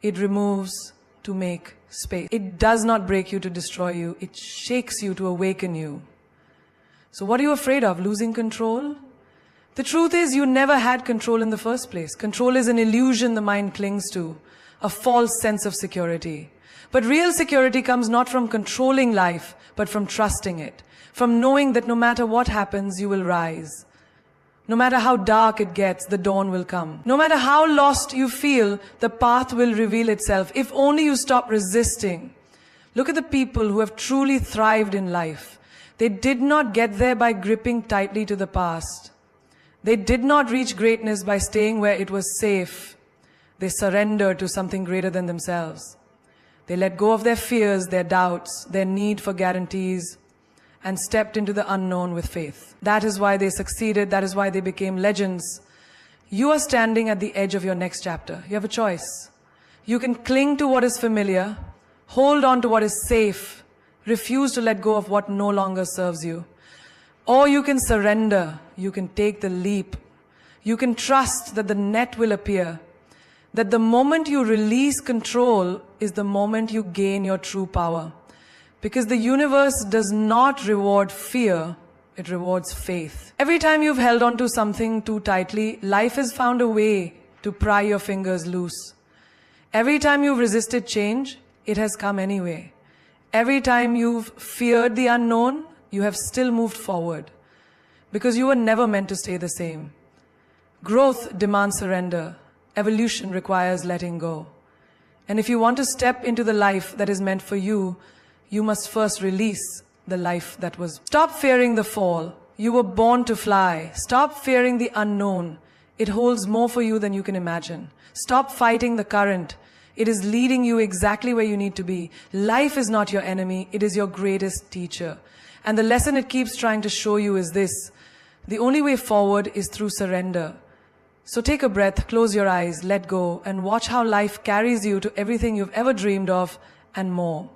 it removes to make space. It does not break you to destroy you, it shakes you to awaken you. So what are you afraid of? Losing control? The truth is, you never had control in the first place. Control is an illusion the mind clings to, a false sense of security. But real security comes not from controlling life, but from trusting it, from knowing that no matter what happens, you will rise. No matter how dark it gets, the dawn will come. No matter how lost you feel, the path will reveal itself, if only you stop resisting. Look at the people who have truly thrived in life. They did not get there by gripping tightly to the past. They did not reach greatness by staying where it was safe. They surrendered to something greater than themselves. They let go of their fears, their doubts, their need for guarantees, and stepped into the unknown with faith. That is why they succeeded. That is why they became legends. You are standing at the edge of your next chapter. You have a choice. You can cling to what is familiar, hold on to what is safe, refuse to let go of what no longer serves you. Or you can surrender. You can take the leap. You can trust that the net will appear. That the moment you release control is the moment you gain your true power. Because the universe does not reward fear, it rewards faith. Every time you've held on to something too tightly, life has found a way to pry your fingers loose. Every time you've resisted change, it has come anyway. Every time you've feared the unknown, you have still moved forward. Because you were never meant to stay the same. Growth demands surrender. Evolution requires letting go. And if you want to step into the life that is meant for you, you must first release the life that was. Stop fearing the fall. You were born to fly. Stop fearing the unknown. It holds more for you than you can imagine. Stop fighting the current. It is leading you exactly where you need to be. Life is not your enemy. It is your greatest teacher. And the lesson it keeps trying to show you is this: the only way forward is through surrender. So take a breath, close your eyes, let go, and watch how life carries you to everything you've ever dreamed of and more.